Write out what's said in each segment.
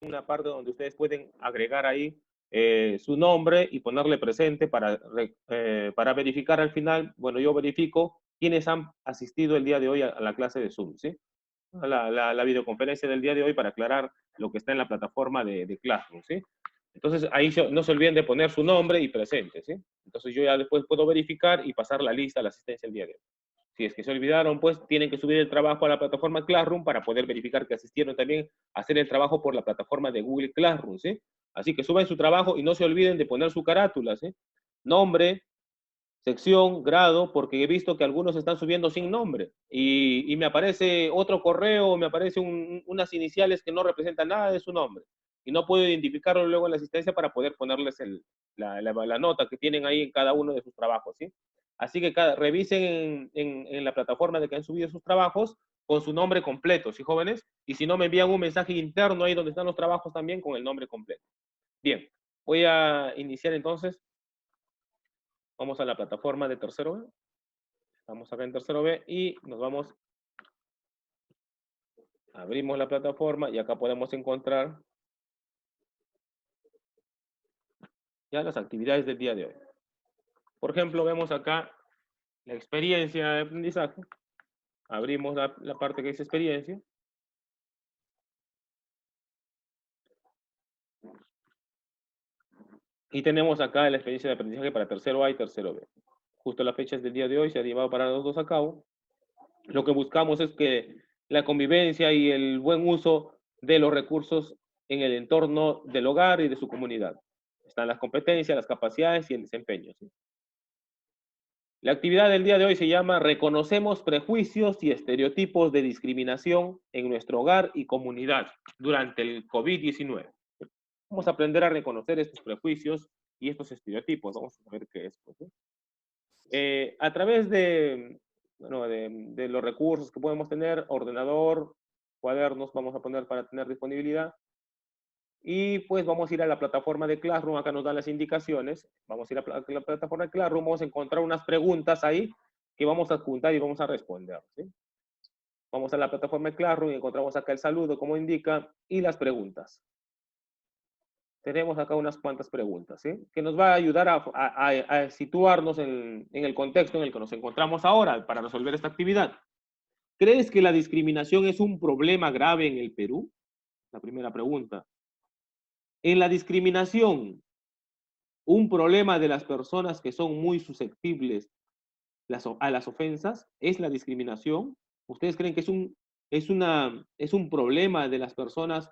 una parte donde ustedes pueden agregar ahí su nombre y ponerle presente para verificar al final. Bueno, yo verifico quiénes han asistido el día de hoy a la clase de Zoom, ¿sí? La videoconferencia del día de hoy para aclarar lo que está en la plataforma de Classroom, ¿sí? Entonces ahí no se olviden de poner su nombre y presente, ¿sí? Entonces yo ya después puedo verificar y pasar la lista a la asistencia el día de hoy. Si es que se olvidaron, pues tienen que subir el trabajo a la plataforma Classroom para poder verificar que asistieron también a hacer el trabajo por la plataforma de Google Classroom, ¿sí? Así que suban su trabajo y no se olviden de poner su carátula, ¿sí? Nombre, sección, grado, porque he visto que algunos están subiendo sin nombre y me aparece otro correo, me aparece unas iniciales que no representan nada de su nombre y no puedo identificarlo luego en la asistencia para poder ponerles la nota que tienen ahí en cada uno de sus trabajos, ¿sí? Así que revisen en la plataforma de que han subido sus trabajos con su nombre completo, ¿sí, jóvenes? Y si no, me envían un mensaje interno ahí donde están los trabajos también con el nombre completo. Bien, voy a iniciar entonces. Vamos a la plataforma de tercero B. Estamos acá en tercero B y nos vamos, abrimos la plataforma y acá podemos encontrar ya las actividades del día de hoy. Por ejemplo, vemos acá la experiencia de aprendizaje. Abrimos la parte que dice experiencia. Y tenemos acá la experiencia de aprendizaje para tercero A y tercero B. Justo las fechas del día de hoy se ha llevado para los dos a cabo. Lo que buscamos es que la convivencia y el buen uso de los recursos en el entorno del hogar y de su comunidad. Están las competencias, las capacidades y el desempeño, ¿sí? La actividad del día de hoy se llama Reconocemos prejuicios y estereotipos de discriminación en nuestro hogar y comunidad durante el COVID-19. Vamos a aprender a reconocer estos prejuicios y estos estereotipos. Vamos a ver qué es, pues, ¿no? A través bueno, de los recursos que podemos tener, ordenador, cuadernos, vamos a poner para tener disponibilidad. Y pues vamos a ir a la plataforma de Classroom, acá nos dan las indicaciones. Vamos a ir a la plataforma de Classroom, vamos a encontrar unas preguntas ahí que vamos a adjuntar y vamos a responder, ¿sí? Vamos a la plataforma de Classroom y encontramos acá el saludo, como indica, y las preguntas. Tenemos acá unas cuantas preguntas, ¿sí? Que nos va a ayudar a situarnos en el contexto en el que nos encontramos ahora para resolver esta actividad. ¿Crees que la discriminación es un problema grave en el Perú? La primera pregunta. En la discriminación, un problema de las personas que son muy susceptibles a las ofensas es la discriminación. ¿Ustedes creen que es un problema de las personas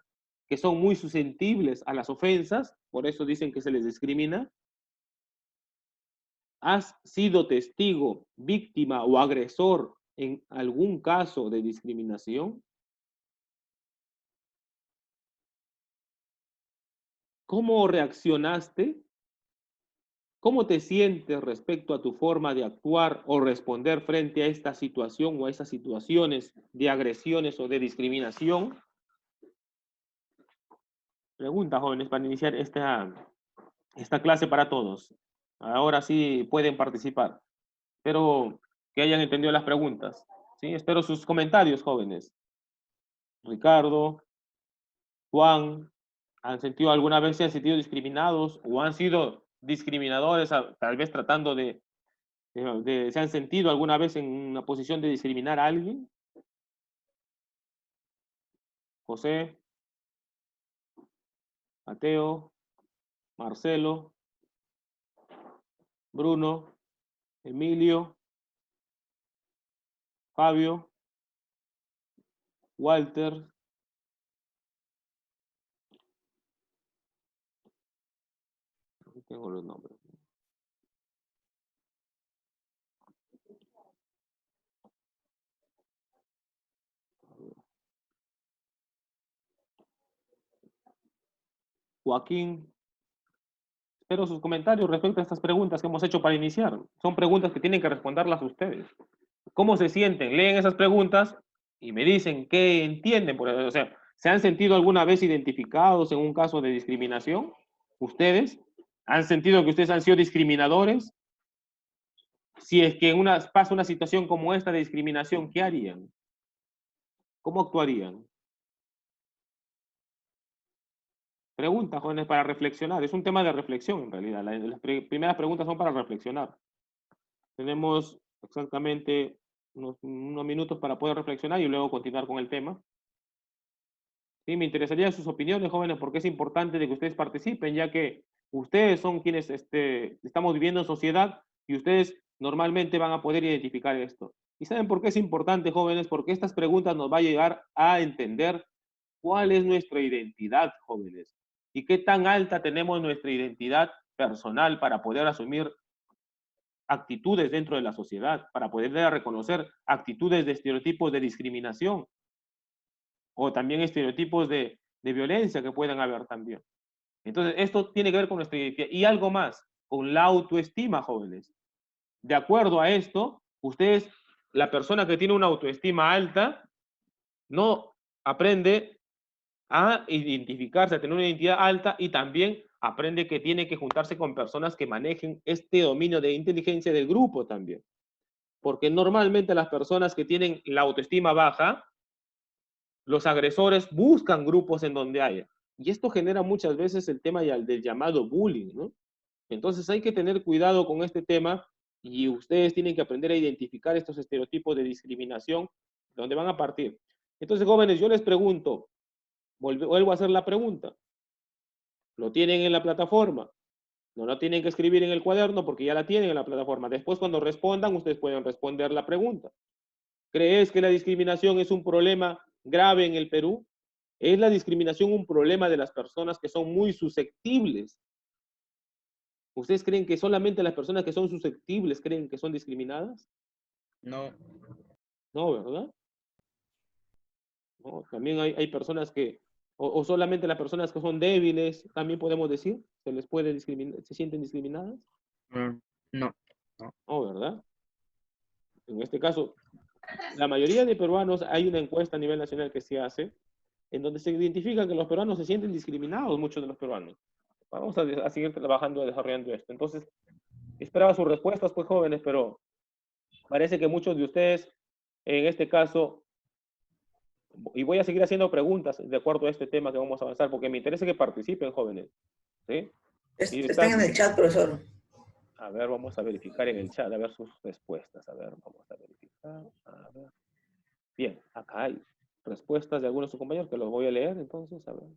que son muy susceptibles a las ofensas? Por eso dicen que se les discrimina. ¿Has sido testigo, víctima o agresor en algún caso de discriminación? ¿Cómo reaccionaste? ¿Cómo te sientes respecto a tu forma de actuar o responder frente a esta situación o a estas situaciones de agresiones o de discriminación? Pregunta, jóvenes, para iniciar esta clase para todos. Ahora sí pueden participar. Espero que hayan entendido las preguntas. ¿Sí? Espero sus comentarios, jóvenes. Ricardo, Juan, ¿se han sentido discriminados o han sido discriminadores, tal vez tratando ¿se han sentido alguna vez en una posición de discriminar a alguien? José, Mateo, Marcelo, Bruno, Emilio, Fabio, Walter. Aquí tengo los nombres. Joaquín. Espero sus comentarios respecto a estas preguntas que hemos hecho para iniciar. Son preguntas que tienen que responderlas ustedes. ¿Cómo se sienten? Leen esas preguntas y me dicen qué entienden. O sea, ¿se han sentido alguna vez identificados en un caso de discriminación? ¿Ustedes han sentido que ustedes han sido discriminadores? Si es que pasa una situación como esta de discriminación, ¿qué harían? ¿Cómo actuarían? Preguntas, jóvenes, para reflexionar. Es un tema de reflexión, en realidad. Las primeras preguntas son para reflexionar. Tenemos exactamente unos minutos para poder reflexionar y luego continuar con el tema. Sí, me interesaría sus opiniones, jóvenes, porque es importante de que ustedes participen, ya que ustedes son quienes estamos viviendo en sociedad y ustedes normalmente van a poder identificar esto. ¿Y saben por qué es importante, jóvenes? Porque estas preguntas nos van a llegar a entender cuál es nuestra identidad, jóvenes, y qué tan alta tenemos nuestra identidad personal para poder asumir actitudes dentro de la sociedad, para poder reconocer actitudes de estereotipos de discriminación o también estereotipos de violencia que puedan haber también. Entonces, esto tiene que ver con nuestra identidad. Y algo más, con la autoestima, jóvenes. De acuerdo a esto, ustedes, la persona que tiene una autoestima alta, no aprende a identificarse, a tener una identidad alta y también aprende que tiene que juntarse con personas que manejen este dominio de inteligencia del grupo también. Porque normalmente las personas que tienen la autoestima baja, los agresores buscan grupos en donde haya. Y esto genera muchas veces el tema del llamado bullying, ¿no? Entonces hay que tener cuidado con este tema y ustedes tienen que aprender a identificar estos estereotipos de discriminación de donde van a partir. Entonces, jóvenes, yo les pregunto, vuelvo a hacer la pregunta. ¿Lo tienen en la plataforma? No lo tienen que escribir en el cuaderno porque ya la tienen en la plataforma. Después, cuando respondan, ustedes pueden responder la pregunta. ¿Crees que la discriminación es un problema grave en el Perú? ¿Es la discriminación un problema de las personas que son muy susceptibles? ¿Ustedes creen que solamente las personas que son susceptibles creen que son discriminadas? No. No, ¿verdad? No, también hay personas que, o solamente las personas que son débiles, también podemos decir, se les puede discriminar, se sienten discriminadas. No. No. No, ¿verdad? En este caso, la mayoría de peruanos, hay una encuesta a nivel nacional que se hace, en donde se identifica que los peruanos se sienten discriminados, muchos de los peruanos. Vamos a seguir trabajando, desarrollando esto. Entonces, esperaba sus respuestas, pues jóvenes, pero parece que muchos de ustedes, en este caso, y voy a seguir haciendo preguntas de acuerdo a este tema que vamos a avanzar, porque me interesa que participen, jóvenes. ¿Sí? Están en el chat, profesor. A ver, vamos a verificar en el chat, a ver sus respuestas. A ver, vamos a verificar. A ver. Bien, acá hay respuestas de algunos de sus compañeros que los voy a leer, entonces, a ver.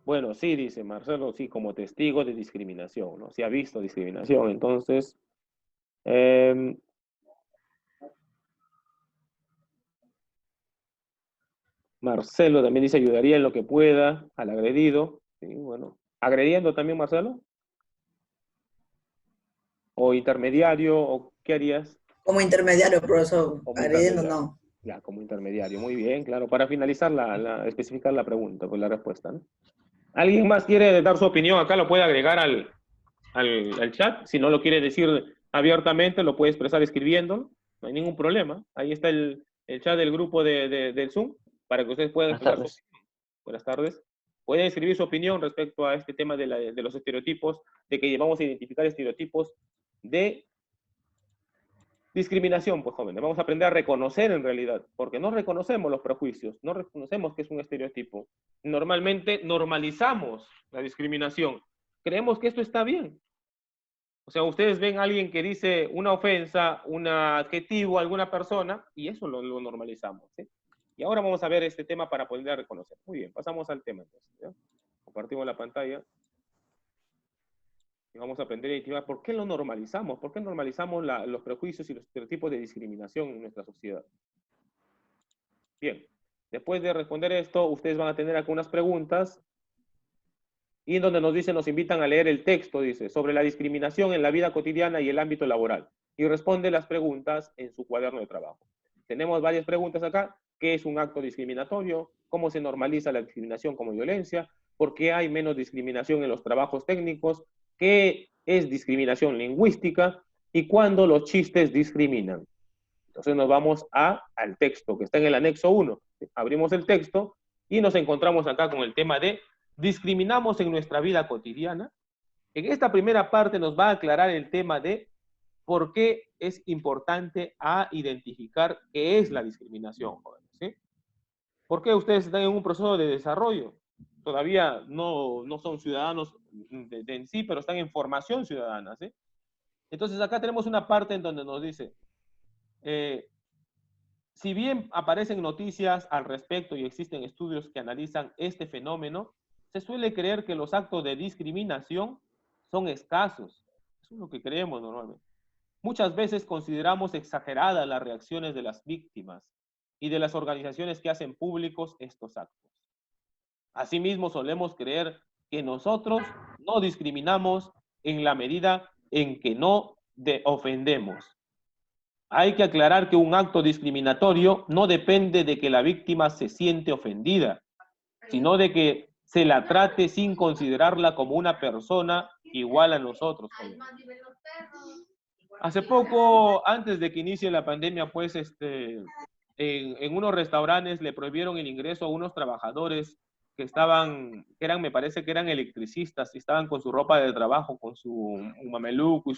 Bueno, sí, dice Marcelo, sí, como testigo de discriminación, ¿no? Sí ha visto discriminación, entonces... Marcelo también dice ayudaría en lo que pueda al agredido. Sí, bueno. ¿Agrediendo también, Marcelo? ¿O intermediario? ¿O qué harías? Como intermediario, profesor. Como Agrediendo, intermediario. no. Ya, como intermediario. Muy bien, claro. Para finalizar, especificar la pregunta, pues la respuesta, ¿no? ¿Alguien más quiere dar su opinión? Acá lo puede agregar al chat. Si no lo quiere decir abiertamente, lo puede expresar escribiéndolo. No hay ningún problema. Ahí está el chat del grupo del Zoom para que ustedes puedan expresar su opinión. Buenas tardes. Pueden escribir su opinión respecto a este tema de los estereotipos, de que vamos a identificar estereotipos de discriminación, pues jóvenes. Vamos a aprender a reconocer en realidad, porque no reconocemos los prejuicios, no reconocemos que es un estereotipo. Normalmente normalizamos la discriminación. Creemos que esto está bien. O sea, ustedes ven a alguien que dice una ofensa, un adjetivo a alguna persona, y eso lo normalizamos, ¿sí? Y ahora vamos a ver este tema para poder reconocer. Muy bien, pasamos al tema entonces, ¿ya? Compartimos la pantalla. Y vamos a aprender a identificar por qué lo normalizamos, por qué normalizamos los prejuicios y los estereotipos de discriminación en nuestra sociedad. Bien, después de responder esto, ustedes van a tener aquí unas preguntas y en donde nos invitan a leer el texto, dice, sobre la discriminación en la vida cotidiana y el ámbito laboral. Y responde las preguntas en su cuaderno de trabajo. Tenemos varias preguntas acá. ¿Qué es un acto discriminatorio? ¿Cómo se normaliza la discriminación como violencia? ¿Por qué hay menos discriminación en los trabajos técnicos? ¿Qué es discriminación lingüística? ¿Y cuándo los chistes discriminan? Entonces nos vamos al texto que está en el anexo 1. Abrimos el texto y nos encontramos acá con el tema de discriminamos en nuestra vida cotidiana. En esta primera parte nos va a aclarar el tema de por qué es importante a identificar qué es la discriminación, jóvenes, ¿sí? Porque ustedes están en un proceso de desarrollo. Todavía no son ciudadanos en sí, pero están en formación ciudadana, ¿sí? Entonces acá tenemos una parte en donde nos dice, si bien aparecen noticias al respecto y existen estudios que analizan este fenómeno, se suele creer que los actos de discriminación son escasos. Eso es lo que creemos normalmente. Muchas veces consideramos exageradas las reacciones de las víctimas y de las organizaciones que hacen públicos estos actos. Asimismo, solemos creer que nosotros no discriminamos en la medida en que no ofendemos. Hay que aclarar que un acto discriminatorio no depende de que la víctima se siente ofendida, sino de que se la trate sin considerarla como una persona igual a nosotros. Hace poco, antes de que inicie la pandemia, pues, en unos restaurantes le prohibieron el ingreso a unos trabajadores me parece que eran electricistas, y estaban con su ropa de trabajo, con su mameluco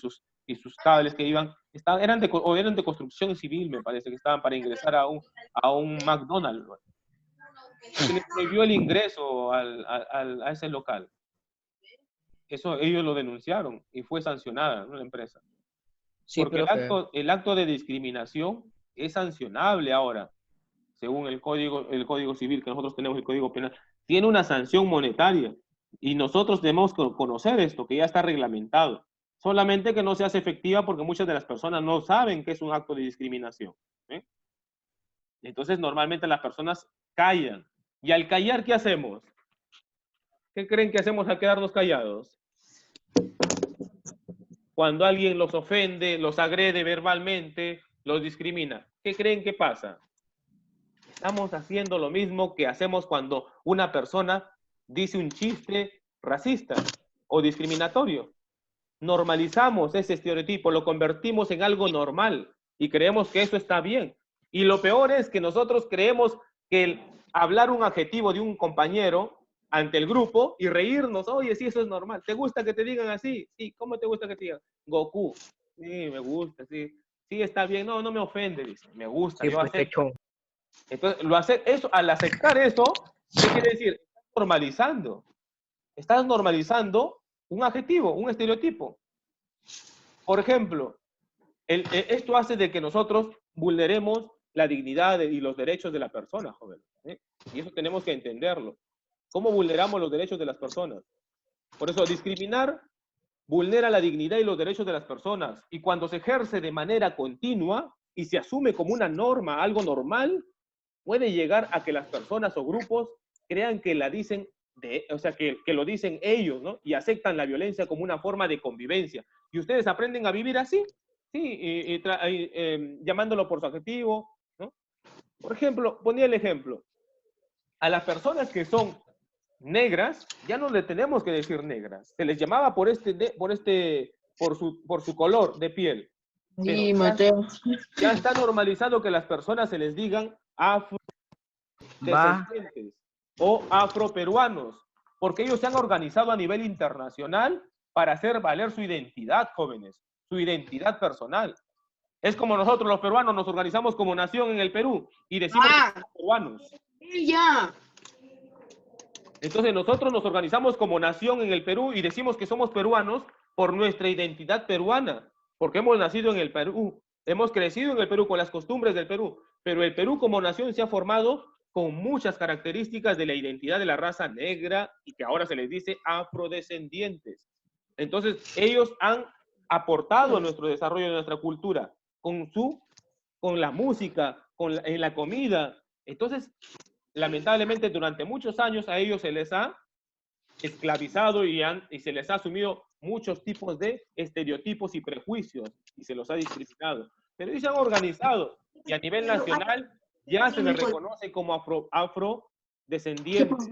y sus cables que eran de construcción civil, me parece, que estaban para ingresar a un McDonald's. Se les prohibió el ingreso a ese local. Eso ellos lo denunciaron y fue sancionada, ¿no?, la empresa. Sí, Porque profe. el acto de discriminación es sancionable ahora, según el código civil que nosotros tenemos, el Código Penal, tiene una sanción monetaria. Y nosotros debemos conocer esto, que ya está reglamentado. Solamente que no se hace efectiva porque muchas de las personas no saben que es un acto de discriminación. Entonces, normalmente las personas callan. Y al callar, ¿qué hacemos? ¿Qué creen que hacemos al quedarnos callados? Cuando alguien los ofende, los agrede verbalmente, los discrimina, ¿qué creen que pasa? Estamos haciendo lo mismo que hacemos cuando una persona dice un chiste racista o discriminatorio. Normalizamos ese estereotipo, lo convertimos en algo normal y creemos que eso está bien. Y lo peor es que nosotros creemos que el hablar un adjetivo de un compañero ante el grupo y reírnos, oye, sí, eso es normal. ¿Te gusta que te digan así? Sí, ¿cómo te gusta que te digan? Goku. Sí, me gusta, sí. Sí, está bien. No, no me ofende, dice. Me gusta, Sí, yo pues, acepto. Entonces, al aceptar eso, ¿qué quiere decir? Estás normalizando un adjetivo, un estereotipo. Por ejemplo, esto hace de que nosotros vulneremos la dignidad y los derechos de la persona, joven. Y eso tenemos que entenderlo. ¿Cómo vulneramos los derechos de las personas? Por eso, discriminar vulnera la dignidad y los derechos de las personas. Y cuando se ejerce de manera continua y se asume como una norma, algo normal, puede llegar a que las personas o grupos crean que que lo dicen ellos, ¿no? Y aceptan la violencia como una forma de convivencia. Y ustedes aprenden a vivir así, sí, llamándolo por su adjetivo, ¿no? Por ejemplo, ponía el ejemplo. A las personas que son negras, ya no le tenemos que decir negras. Se les llamaba por su color de piel. Sí, Mateo. Ya está normalizado que las personas se les digan afrodescendientes o afroperuanos, porque ellos se han organizado a nivel internacional para hacer valer su identidad, jóvenes, su identidad personal. Es como nosotros los peruanos nos organizamos como nación en el Perú y decimos que somos peruanos. Ya. Entonces nosotros nos organizamos como nación en el Perú y decimos que somos peruanos por nuestra identidad peruana, porque hemos nacido en el Perú, hemos crecido en el Perú con las costumbres del Perú, pero el Perú como nación se ha formado con muchas características de la identidad de la raza negra y que ahora se les dice afrodescendientes. Entonces ellos han aportado a nuestro desarrollo de nuestra cultura con la música, en la comida. Entonces, lamentablemente, durante muchos años a ellos se les ha esclavizado y se les ha asumido muchos tipos de estereotipos y prejuicios y se los ha discriminado. Pero ellos se han organizado y a nivel nacional ya se les reconoce como afrodescendientes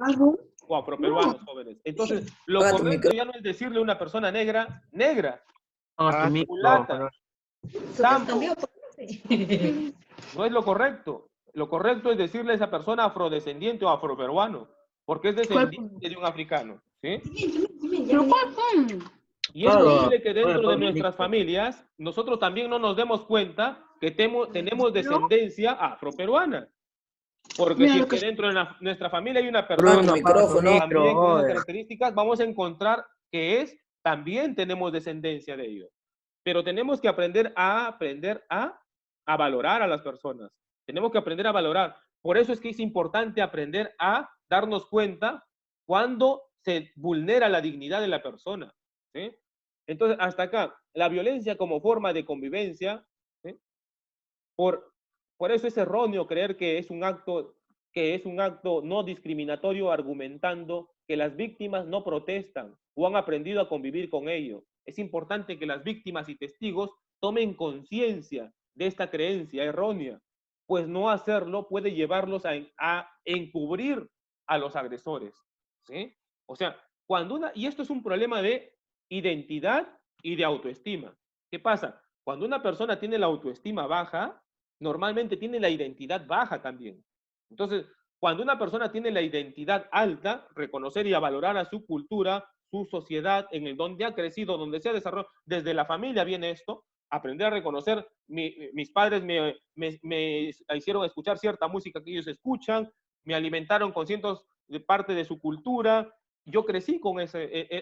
o afroperuanos, jóvenes. Entonces, lo correcto ya no es decirle a una persona negra, negra, mulata, sampo. No es lo correcto. Lo correcto es decirle a esa persona afrodescendiente o afroperuano, porque es descendiente de un africano. ¿Sí? ¿Pero cuál son? Y es Claro. posible que dentro de Pablo, nuestras familias nosotros también no nos demos cuenta que tenemos descendencia afroperuana. Porque Mira si lo es que que dentro de nuestra familia hay una Apaga persona tu micrófono. también con esas características, vamos a encontrar que también tenemos descendencia de ellos. Pero tenemos que aprender a valorar a las personas. Tenemos que aprender a valorar. Por eso es que es importante aprender a darnos cuenta cuando se vulnera la dignidad de la persona. ¿Sí? Entonces, hasta acá, la violencia como forma de convivencia, ¿sí? Por eso es erróneo creer que es un acto no discriminatorio, argumentando que las víctimas no protestan o han aprendido a convivir con ello. Es importante que las víctimas y testigos tomen conciencia de esta creencia errónea, pues no hacerlo puede llevarlos a encubrir a los agresores, ¿sí? O sea, y esto es un problema de identidad y de autoestima. ¿Qué pasa? Cuando una persona tiene la autoestima baja, normalmente tiene la identidad baja también. Entonces, cuando una persona tiene la identidad alta, reconocer y valorar a su cultura, su sociedad, en el donde ha crecido, donde se ha desarrollado, desde la familia viene esto, aprender a reconocer, mis padres me hicieron escuchar cierta música que ellos escuchan, me alimentaron con cientos de parte de su cultura, yo crecí con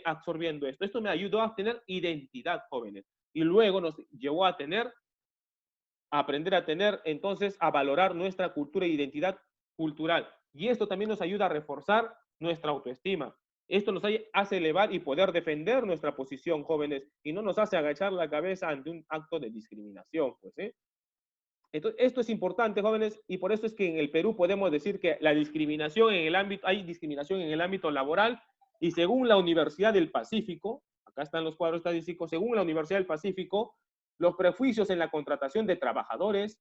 absorbiendo esto. Esto me ayudó a tener identidad, jóvenes. Y luego nos llevó a aprender a tener, entonces, a valorar nuestra cultura e identidad cultural. Y esto también nos ayuda a reforzar nuestra autoestima. Esto nos hace elevar y poder defender nuestra posición, jóvenes, y no nos hace agachar la cabeza ante un acto de discriminación, pues, ¿eh? Entonces, esto es importante, jóvenes, y por eso es que en el Perú podemos decir que hay discriminación en el ámbito laboral, y según la Universidad del Pacífico, acá están los cuadros estadísticos, según la Universidad del Pacífico, los prejuicios en la contratación de trabajadores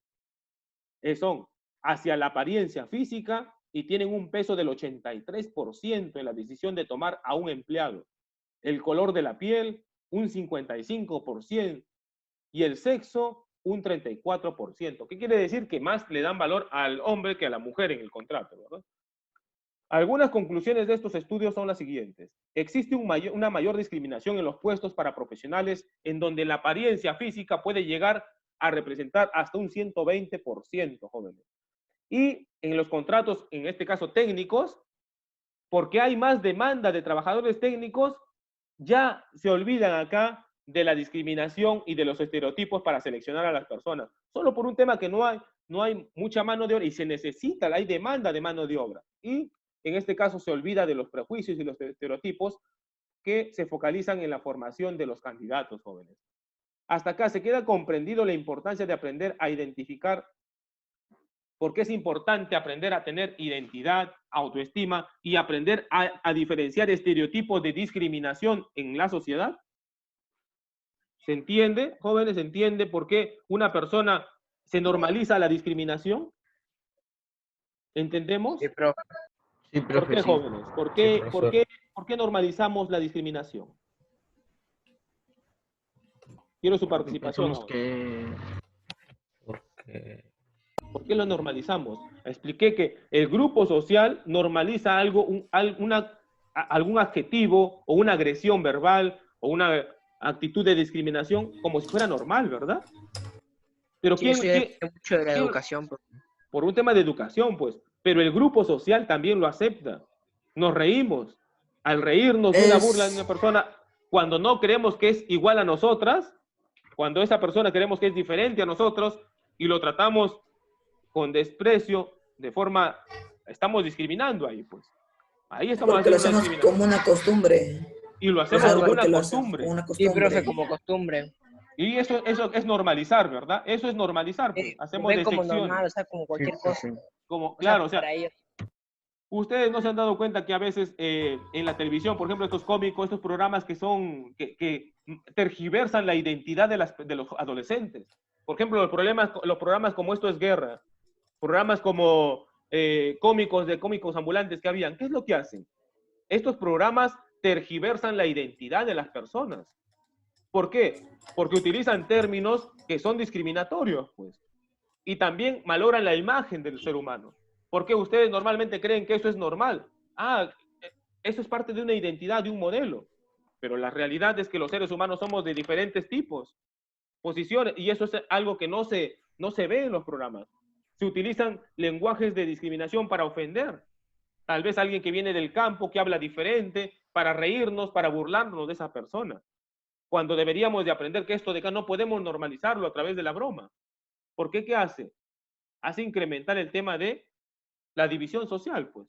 son hacia la apariencia física y tienen un peso del 83% en la decisión de tomar a un empleado. El color de la piel, un 55%, y el sexo, un 34%. ¿Qué quiere decir? Que más le dan valor al hombre que a la mujer en el contrato, ¿verdad? Algunas conclusiones de estos estudios son las siguientes. Existe una mayor discriminación en los puestos para profesionales en donde la apariencia física puede llegar a representar hasta un 120%, jóvenes. Y en los contratos, en este caso técnicos, porque hay más demanda de trabajadores técnicos, ya se olvidan acá de la discriminación y de los estereotipos para seleccionar a las personas. Solo por un tema que no hay mucha mano de obra y se necesita, hay demanda de mano de obra. Y en este caso se olvida de los prejuicios y los estereotipos que se focalizan en la formación de los candidatos jóvenes. Hasta acá se queda comprendido la importancia de aprender a identificar, porque es importante aprender a tener identidad, autoestima y aprender a diferenciar estereotipos de discriminación en la sociedad. ¿Se entiende, jóvenes? ¿Se entiende por qué una persona se normaliza la discriminación? ¿Entendemos? Sí, profe. Sí, ¿Por profe, qué, sí. jóvenes? ¿Por qué normalizamos la discriminación? Quiero su participación. Pensamos que... ¿Por qué lo normalizamos? Expliqué que el grupo social normaliza algún adjetivo o una agresión verbal o una actitud de discriminación como si fuera normal, ¿verdad? Pero Sí, eso ya depende mucho de la educación. Por un tema de educación, pues. Pero el grupo social también lo acepta. Nos reímos. Al reírnos de una burla de una persona, cuando no creemos que es igual a nosotras, cuando esa persona creemos que es diferente a nosotros y lo tratamos con desprecio, estamos discriminando ahí, pues. Ahí estamos Porque lo haciendo hacemos como una costumbre. y lo hacemos como una costumbre. Sí, profe, como costumbre. Y eso es normalizar, ¿verdad? Eso es normalizar, pues. Hacemos ven como decepciones. normal, o sea, como cualquier cosa. Claro, o sea, para ellos. ustedes no se han dado cuenta que a veces en la televisión, por ejemplo, estos cómicos, estos programas que tergiversan la identidad de los adolescentes. Por ejemplo, los programas como Esto es Guerra, programas como cómicos ambulantes que habían, ¿qué es lo que hacen? Estos programas tergiversan la identidad de las personas. ¿Por qué? Porque utilizan términos que son discriminatorios, pues. Y también malogran la imagen del ser humano. Porque ustedes normalmente creen que eso es normal. Eso es parte de una identidad, de un modelo. Pero la realidad es que los seres humanos somos de diferentes tipos, posiciones, y eso es algo que no se ve en los programas. Se utilizan lenguajes de discriminación para ofender. Tal vez alguien que viene del campo, que habla diferente, para reírnos, para burlarnos de esa persona. Cuando deberíamos de aprender que esto de acá no podemos normalizarlo a través de la broma. ¿Por qué? ¿Qué hace? Hace incrementar el tema de la división social, pues.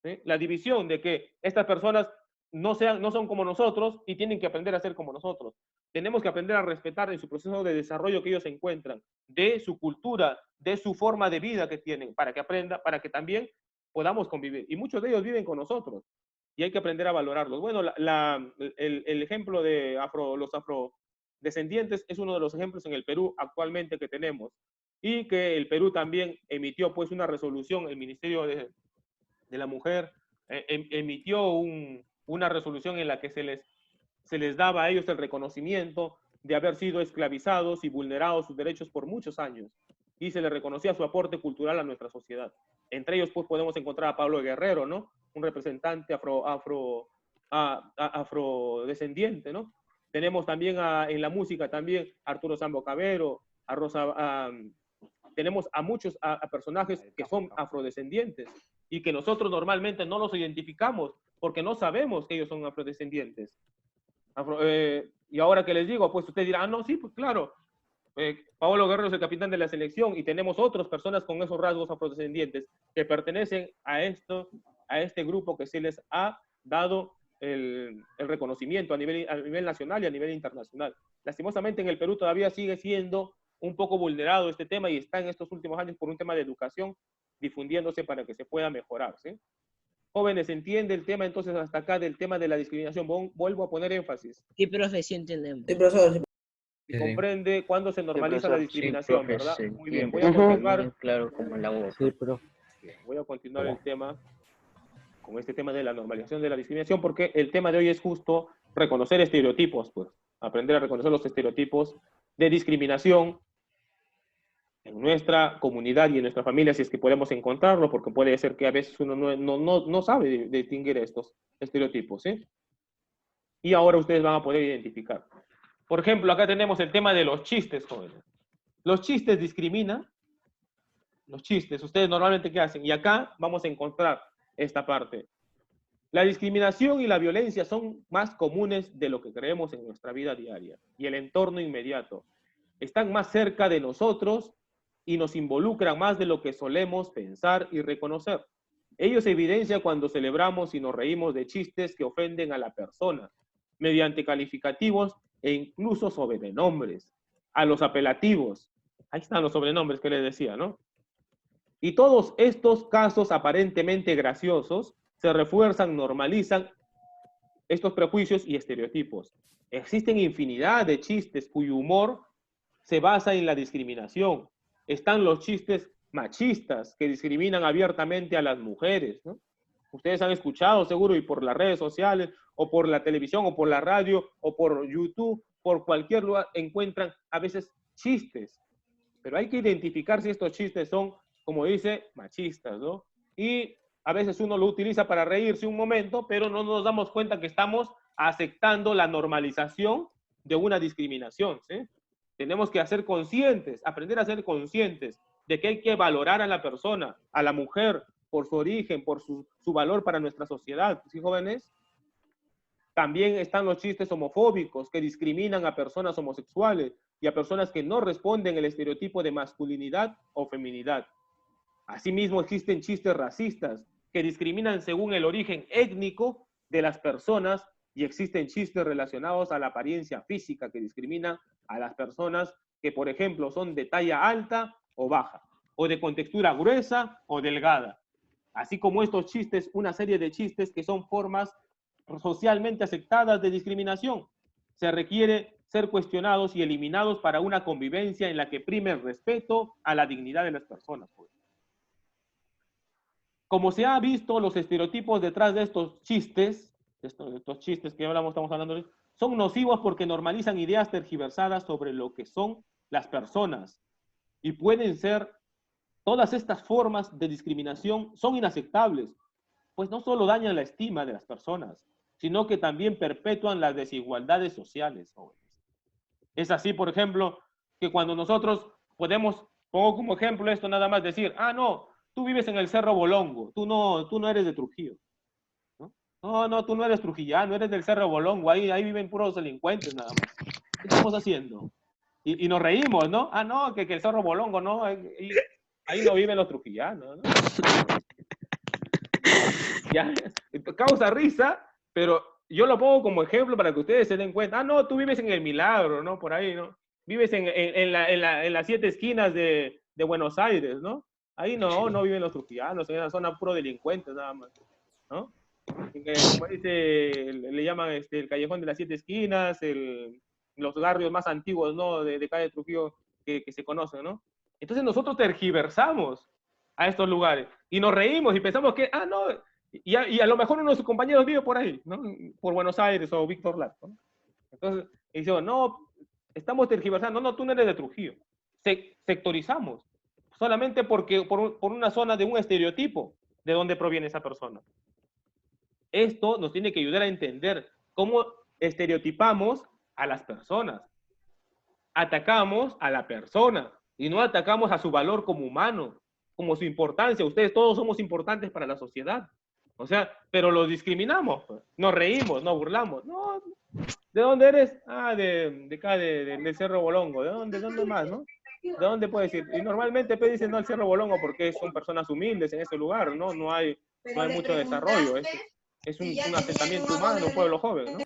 ¿Sí? La división de que estas personas no son como nosotros y tienen que aprender a ser como nosotros. Tenemos que aprender a respetar en su proceso de desarrollo que ellos se encuentran, de su cultura, de su forma de vida que tienen, para que aprenda, para que también podamos convivir. Y muchos de ellos viven con nosotros y hay que aprender a valorarlos. Bueno, el ejemplo de los afrodescendientes es uno de los ejemplos en el Perú actualmente que tenemos, y que el Perú también emitió pues una resolución, el Ministerio de la Mujer emitió una resolución en la que se les daba a ellos el reconocimiento de haber sido esclavizados y vulnerados sus derechos por muchos años, y se les reconocía su aporte cultural a nuestra sociedad. Entre ellos pues podemos encontrar a Pablo Guerrero, ¿no? Un representante afrodescendiente, ¿no? Tenemos también en la música también Arturo Sambo Cabero, tenemos a muchos personajes que son afrodescendientes y que nosotros normalmente no los identificamos porque no sabemos que ellos son afrodescendientes. Y ahora que les digo, pues usted dirá, no, sí, pues claro, Paolo Guerrero es el capitán de la selección y tenemos otras personas con esos rasgos afrodescendientes que pertenecen a este grupo que se les ha dado el reconocimiento a nivel nacional y a nivel internacional. Lastimosamente en el Perú todavía sigue siendo un poco vulnerado este tema y está en estos últimos años por un tema de educación difundiéndose para que se pueda mejorar, ¿sí? Jóvenes, ¿entiende el tema entonces hasta acá del tema de la discriminación? Vuelvo a poner énfasis. Sí, profe, sí entendemos. Sí, profesor. Y comprende cuándo se normaliza la discriminación, sí, profe, ¿verdad? sí, Muy bien, entiendo. voy a continuar. Claro, como la voz. Sí, profe. Voy a continuar el tema con este tema de la normalización de la discriminación, porque el tema de hoy es justo reconocer estereotipos, pues, aprender a reconocer los estereotipos de discriminación en nuestra comunidad y en nuestra familia, si es que podemos encontrarlo, porque puede ser que a veces uno no sabe distinguir estos estereotipos, ¿sí? Y ahora ustedes van a poder identificar. Por ejemplo, acá tenemos el tema de los chistes, jóvenes. Los chistes discriminan. Los chistes, ustedes normalmente ¿qué hacen? Y acá vamos a encontrar esta parte. La discriminación y la violencia son más comunes de lo que creemos en nuestra vida diaria y el entorno inmediato. Están más cerca de nosotros y nos involucran más de lo que solemos pensar y reconocer. Ello se evidencia cuando celebramos y nos reímos de chistes que ofenden a la persona, mediante calificativos e incluso sobrenombres, a los apelativos. Ahí están los sobrenombres que les decía, ¿no? Y todos estos casos aparentemente graciosos se refuerzan, normalizan estos prejuicios y estereotipos. Existen infinidad de chistes cuyo humor se basa en la discriminación. Están los chistes machistas que discriminan abiertamente a las mujeres, ¿no? Ustedes han escuchado seguro y por las redes sociales o por la televisión o por la radio o por YouTube, por cualquier lugar encuentran a veces chistes. Pero hay que identificar si estos chistes son, como dice, machistas, ¿no? Y a veces uno lo utiliza para reírse un momento, pero no nos damos cuenta que estamos aceptando la normalización de una discriminación, ¿sí? Tenemos que hacer conscientes, aprender a ser conscientes de que hay que valorar a la persona, a la mujer, por su origen, por su valor para nuestra sociedad, ¿sí, jóvenes? También están los chistes homofóbicos que discriminan a personas homosexuales y a personas que no responden al estereotipo de masculinidad o feminidad. Asimismo, existen chistes racistas que discriminan según el origen étnico de las personas y existen chistes relacionados a la apariencia física que discriminan a las personas que, por ejemplo, son de talla alta o baja, o de contextura gruesa o delgada. Así como estos chistes, una serie de chistes que son formas socialmente aceptadas de discriminación. Se requiere ser cuestionados y eliminados para una convivencia en la que prime el respeto a la dignidad de las personas. Como se ha visto, los estereotipos detrás de estos chistes, que estamos hablando hoy, son nocivos porque normalizan ideas tergiversadas sobre lo que son las personas y pueden ser, todas estas formas de discriminación son inaceptables, pues no solo dañan la estima de las personas, sino que también perpetúan las desigualdades sociales, jóvenes. Es así, por ejemplo, que cuando nosotros podemos, pongo como ejemplo esto nada más, decir, ah, no, tú vives en el Cerro Bolongo, tú no eres de Trujillo. No, tú no eres trujillano, eres del Cerro Bolongo, ahí viven puros delincuentes nada más. ¿Qué estamos haciendo? Y nos reímos, ¿no? Ah, no, que el Cerro Bolongo, no, ahí no viven los trujillanos, ¿no? Ya, causa risa, pero yo lo pongo como ejemplo para que ustedes se den cuenta. Ah, no, tú vives en El Milagro, ¿no? Por ahí, ¿no? Vives en las 7 esquinas de Buenos Aires, ¿no? Ahí no viven los trujillanos, en esa zona puro delincuentes nada más, ¿no? Como dice, le llaman el Callejón de las 7 esquinas, los barrios más antiguos, ¿no? De calle Trujillo que se conocen, ¿no? Entonces nosotros tergiversamos a estos lugares y nos reímos y pensamos que, ah, no, y a lo mejor uno de sus compañeros vive por ahí, ¿no? Por Buenos Aires o Víctor Lasco, ¿no? Entonces, decimos, no, estamos tergiversando, no, tú no eres de Trujillo. Sectorizamos, solamente porque por una zona de un estereotipo de dónde proviene esa persona. Esto nos tiene que ayudar a entender cómo estereotipamos a las personas. Atacamos a la persona y no atacamos a su valor como humano, como su importancia. Ustedes todos somos importantes para la sociedad. O sea, pero los discriminamos, pues. Nos reímos, nos burlamos. No, ¿de dónde eres? Ah, de acá, del Cerro Bolongo. ¿De dónde más, no? ¿De dónde puedes ir? Y normalmente dicen no al Cerro Bolongo porque son personas humildes en ese lugar, ¿no? No hay mucho desarrollo. Es un asentamiento humano, un pueblo joven, ¿no?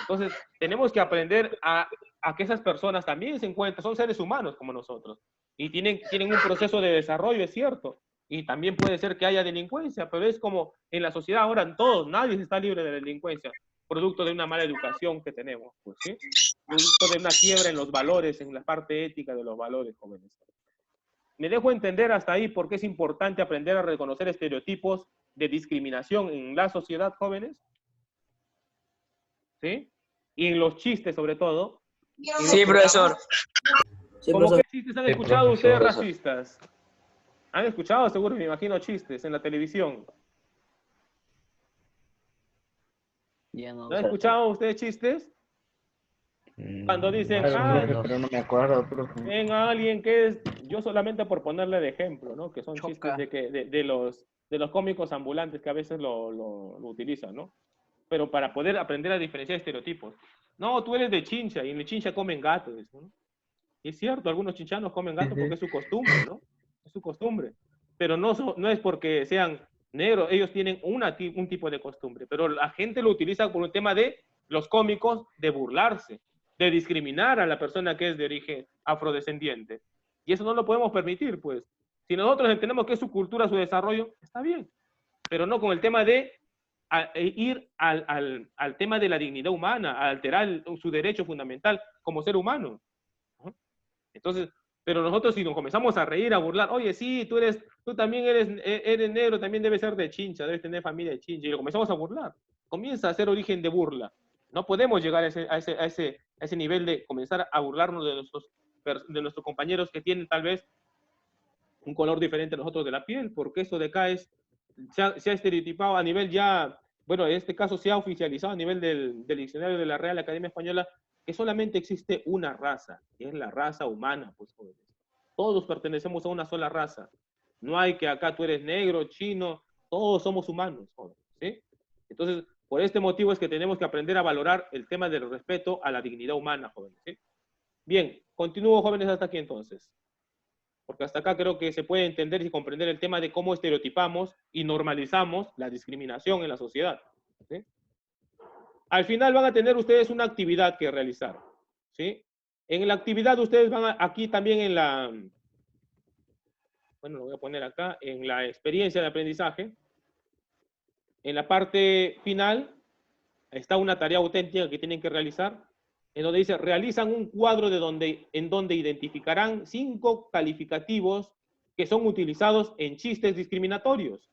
Entonces, tenemos que aprender a que esas personas también se encuentran, son seres humanos como nosotros, y tienen un proceso de desarrollo, es cierto, y también puede ser que haya delincuencia, pero es como en la sociedad ahora, nadie está libre de la delincuencia, producto de una mala educación que tenemos, pues, ¿sí? Producto de una quiebra en los valores, en la parte ética de los valores, jóvenes. Me dejo entender hasta ahí por qué es importante aprender a reconocer estereotipos de discriminación en la sociedad, jóvenes. ¿Sí? Y en los chistes, sobre todo. Sí, profesor. ¿Cómo qué chistes han escuchado ustedes racistas? ¿Han escuchado, seguro, me imagino, chistes en la televisión? ¿No han escuchado ustedes chistes? Cuando dicen, pero no me acuerdo, profe. ven a alguien que es, yo solamente por ponerle de ejemplo, ¿no? Que son chistes de los cómicos ambulantes que a veces lo utilizan, ¿no? Pero para poder aprender a diferenciar estereotipos. No, tú eres de Chincha y en el Chincha comen gatos, ¿no? Y es cierto, algunos chinchanos comen gatos porque es su costumbre, ¿no? Es su costumbre. Pero no es porque sean negros, ellos tienen un tipo de costumbre, pero la gente lo utiliza por un tema de los cómicos, de burlarse, de discriminar a la persona que es de origen afrodescendiente. Y eso no lo podemos permitir, pues. Si nosotros entendemos que es su cultura, su desarrollo, está bien, pero no con el tema de ir al tema de la dignidad humana, a alterar su derecho fundamental como ser humano. Entonces, pero nosotros si nos comenzamos a reír, a burlar, oye, sí, tú también eres negro, también debes ser de Chincha, debes tener familia de Chincha, y lo comenzamos a burlar, comienza a ser origen de burla. No podemos llegar a ese nivel de comenzar a burlarnos de nuestros compañeros que tienen tal vez un color diferente a nosotros de la piel, porque eso de acá se ha estereotipado a nivel ya, bueno, en este caso se ha oficializado a nivel del diccionario de la Real Academia Española, que solamente existe una raza, que es la raza humana, pues jóvenes. Todos pertenecemos a una sola raza. No hay que acá tú eres negro, chino, todos somos humanos, jóvenes, ¿sí? Entonces, por este motivo es que tenemos que aprender a valorar el tema del respeto a la dignidad humana, jóvenes, ¿sí? Bien, continúo, jóvenes, hasta aquí entonces. Porque hasta acá creo que se puede entender y comprender el tema de cómo estereotipamos y normalizamos la discriminación en la sociedad, ¿sí? Al final van a tener ustedes una actividad que realizar, ¿sí? En la actividad ustedes van aquí también en la, bueno, lo voy a poner acá, en la experiencia de aprendizaje. En la parte final está una tarea auténtica que tienen que realizar, en donde dice, realizan un cuadro en donde identificarán 5 calificativos que son utilizados en chistes discriminatorios,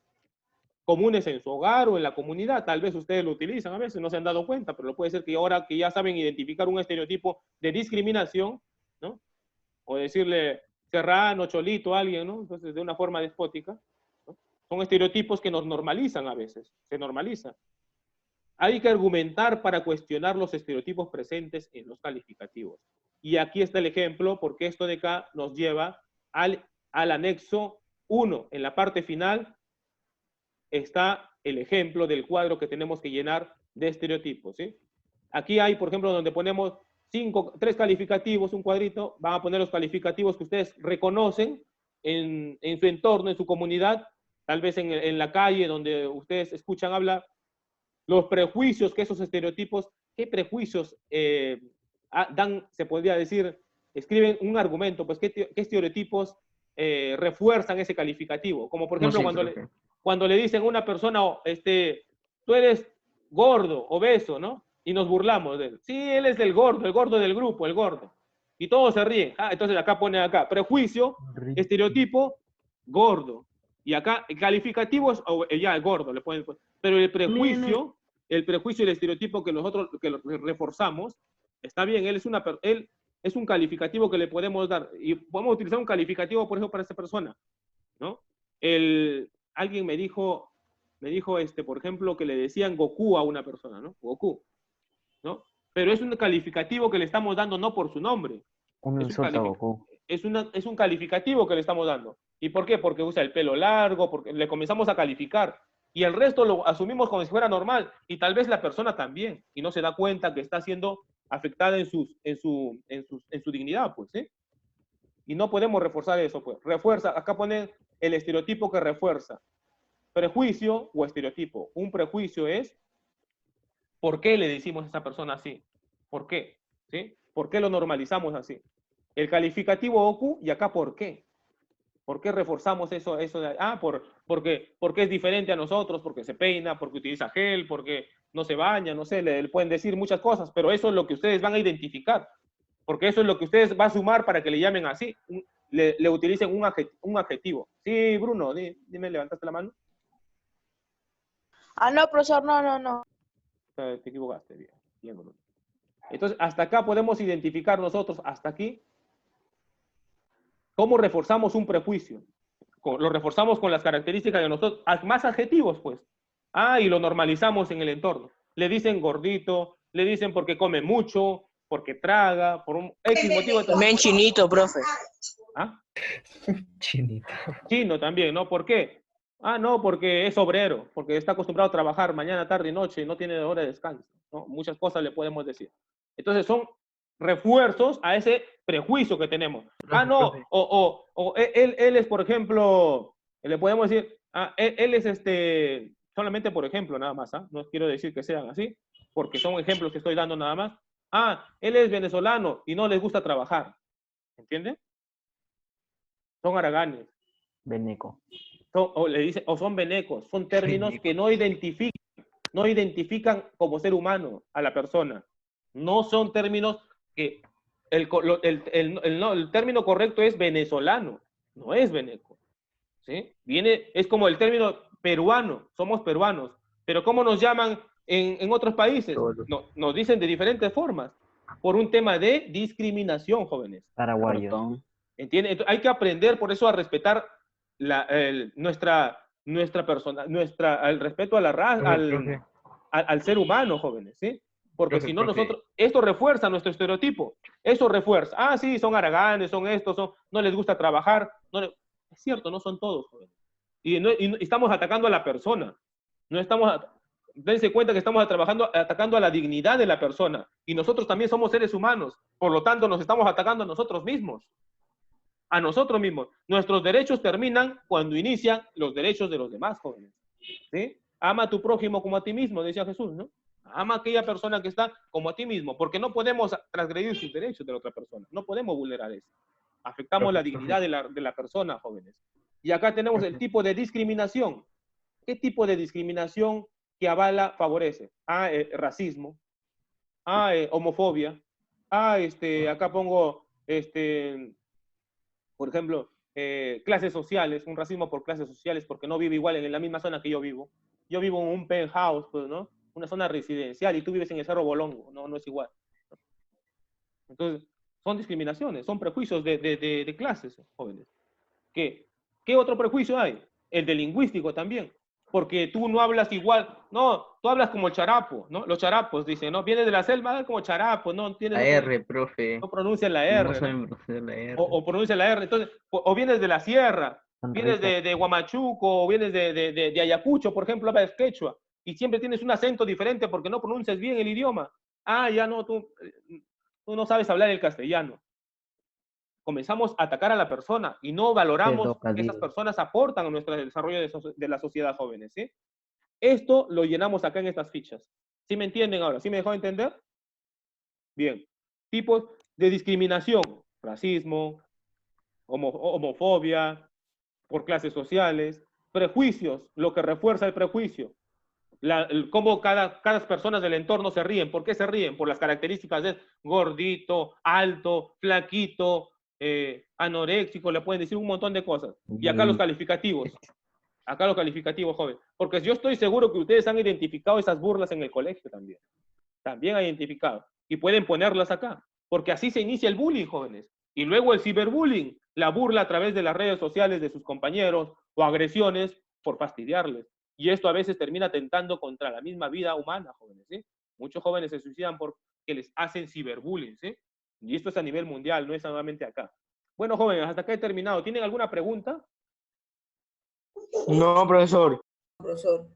comunes en su hogar o en la comunidad. Tal vez ustedes lo utilizan, a veces no se han dado cuenta, pero puede ser que ahora que ya saben identificar un estereotipo de discriminación, ¿no? O decirle serrano, cholito a alguien, ¿no? Entonces, de una forma despótica, ¿no? Son estereotipos que nos normalizan a veces, se normalizan. Hay que argumentar para cuestionar los estereotipos presentes en los calificativos. Y aquí está el ejemplo, porque esto de acá nos lleva al anexo 1. En la parte final está el ejemplo del cuadro que tenemos que llenar de estereotipos, ¿sí? Aquí hay, por ejemplo, donde ponemos 3 calificativos, un cuadrito, van a poner los calificativos que ustedes reconocen en su entorno, en su comunidad, tal vez en la calle donde ustedes escuchan hablar, los prejuicios que esos estereotipos, ¿qué prejuicios dan, se podría decir, escriben un argumento, pues qué estereotipos refuerzan ese calificativo? Como por ejemplo cuando le dicen a una persona, tú eres gordo, obeso, ¿no? Y nos burlamos de él. Sí, él es el gordo del grupo, el gordo. Y todos se ríen. Entonces acá pone prejuicio, estereotipo, gordo. Y acá el calificativo es ya gordo, le ponen. Pero el prejuicio y el estereotipo que nosotros reforzamos, está bien, él es un calificativo que le podemos dar. Y podemos utilizar un calificativo, por ejemplo, para esa persona, ¿no? Alguien me dijo, por ejemplo, que le decían Goku a una persona, ¿no? Goku, ¿no? Pero es un calificativo que le estamos dando no por su nombre. Un insulto a Goku. Es un calificativo que le estamos dando. ¿Y por qué? Porque usa el pelo largo, porque le comenzamos a calificar. Y el resto lo asumimos como si fuera normal. Y tal vez la persona también. Y no se da cuenta que está siendo afectada en su dignidad, pues, ¿sí? Y no podemos reforzar eso, pues. Refuerza, acá ponen el estereotipo que refuerza. Prejuicio o estereotipo. Un prejuicio es ¿por qué le decimos a esa persona así? ¿Por qué? ¿Sí? ¿Por qué lo normalizamos así? El calificativo oku, y acá ¿por qué? ¿Por qué reforzamos eso porque es diferente a nosotros, porque se peina, porque utiliza gel, porque no se baña, no sé, le pueden decir muchas cosas, pero eso es lo que ustedes van a identificar, porque eso es lo que ustedes van a sumar para que le llamen así, le utilicen un adjetivo. Sí, Bruno, dime, ¿levantaste la mano? No, profesor, no. Te equivocaste, bien, Bruno. Entonces, hasta acá podemos identificar nosotros, hasta aquí, cómo reforzamos un prejuicio. Lo reforzamos con las características de nosotros, más adjetivos, pues. Y lo normalizamos en el entorno. Le dicen gordito, le dicen porque come mucho, porque traga, por un X motivo. También chinito, profe. Chinito. Chino también, ¿no? ¿Por qué? No, porque es obrero, porque está acostumbrado a trabajar mañana, tarde y noche y no tiene hora de descanso, ¿no? Muchas cosas le podemos decir. Entonces son refuerzos a ese prejuicio que tenemos. No, él es, por ejemplo, le podemos decir, él es solamente por ejemplo, nada más, no quiero decir que sean así, porque son ejemplos que estoy dando nada más. Él es venezolano y no les gusta trabajar, ¿entiende? Son haraganes. Veneco. O son venecos, son términos que no identifican como ser humano a la persona. No son términos que el término correcto es venezolano, no es veneco, ¿sí? Es como el término peruano, somos peruanos, pero ¿cómo nos llaman en otros países? Nos dicen de diferentes formas, por un tema de discriminación, jóvenes. Paraguayo. ¿Entienden? Entonces, hay que aprender por eso a respetar nuestra persona, el respeto a la raza, al ser humano, jóvenes, ¿sí? Porque si no, esto refuerza nuestro estereotipo. Eso refuerza. Sí, son haraganes, son estos, no les gusta trabajar. Es cierto, no son todos, jóvenes. Y estamos atacando a la persona. Dense cuenta que estamos atacando a la dignidad de la persona. Y nosotros también somos seres humanos. Por lo tanto, nos estamos atacando a nosotros mismos. A nosotros mismos. Nuestros derechos terminan cuando inician los derechos de los demás, jóvenes. ¿Sí? Ama a tu prójimo como a ti mismo, decía Jesús, ¿no? Ama a aquella persona que está como a ti mismo, porque no podemos transgredir sus derechos de la otra persona. No podemos vulnerar eso. Afectamos la dignidad de la persona, jóvenes. Y acá tenemos el tipo de discriminación. ¿Qué tipo de discriminación que avala favorece? Racismo. Homofobia. Acá pongo, por ejemplo, clases sociales, un racismo por clases sociales, porque no vive igual en la misma zona que yo vivo. Yo vivo en un penthouse, pues, ¿no? Una zona residencial, y tú vives en el Cerro Bolongo, no es igual. Entonces, son discriminaciones, son prejuicios de clases, jóvenes. ¿Qué otro prejuicio hay? El de lingüístico también. porque tú no hablas igual, no, tú hablas como el charapo, ¿no? Los charapos, dicen, ¿no? Vienes de la selva como charapo, no tienes... La R, profe. No pronuncias la No R, ¿no? saben pronunciar la R. O pronuncia la R, entonces, o vienes de la sierra, vienes de Huamachuco, o vienes de Ayacucho, por ejemplo, hablas quechua, y siempre tienes un acento diferente porque no pronuncias bien el idioma. Ah, ya no, tú no sabes hablar el castellano. Comenzamos a atacar a la persona y no valoramos que esas personas aportan a nuestro desarrollo de la sociedad jóvenes, ¿sí? Esto lo llenamos acá en estas fichas. ¿Sí me entienden ahora? ¿Sí me dejó entender? Bien. Tipos de discriminación: racismo, homofobia, por clases sociales, prejuicios, lo que refuerza el prejuicio, cómo cada personas del entorno se ríen. ¿Por qué se ríen? Por las características de gordito, alto, flaquito, anoréxico, le pueden decir un montón de cosas. Y acá los calificativos. Acá los calificativos, joven. Porque yo estoy seguro que ustedes han identificado esas burlas en el colegio también. También han identificado. Y pueden ponerlas acá. Porque así se inicia el bullying, jóvenes. Y luego el ciberbullying, la burla a través de las redes sociales de sus compañeros o agresiones por fastidiarles. Y esto a veces termina atentando contra la misma vida humana, jóvenes, ¿sí? Muchos jóvenes se suicidan porque les hacen ciberbullying, ¿sí? Y esto es a nivel mundial, no es solamente acá. Bueno, jóvenes, hasta acá he terminado. ¿Tienen alguna pregunta? No, profesor. Profesor.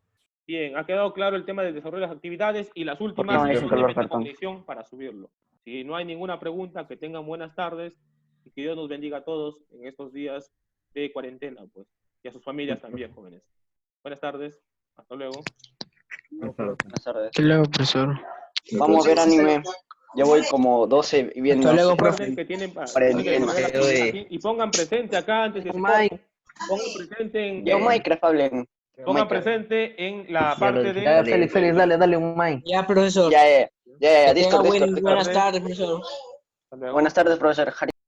Bien, ha quedado claro el tema del desarrollo de las actividades y las últimas No, es un color de cartón. cognición para subirlo. Si no hay ninguna pregunta, que tengan buenas tardes y que Dios nos bendiga a todos en estos días de cuarentena, pues, y a sus familias también, jóvenes. Buenas tardes, hasta luego. Buenas tardes. Hasta luego, profesor. Vamos a ver anime. Ya voy como 12 y viendo. Hasta luego, Recuerden que tienen y pongan presente acá antes de pongan presente en, Yo Minecraft hablen. pongan presente en la Ya parte lo de dije. Félix, dale un mic. Ya, profesor. Ya, Que tenga Discord. buenas tardes, profesor. Hasta luego. Buenas tardes, profesor.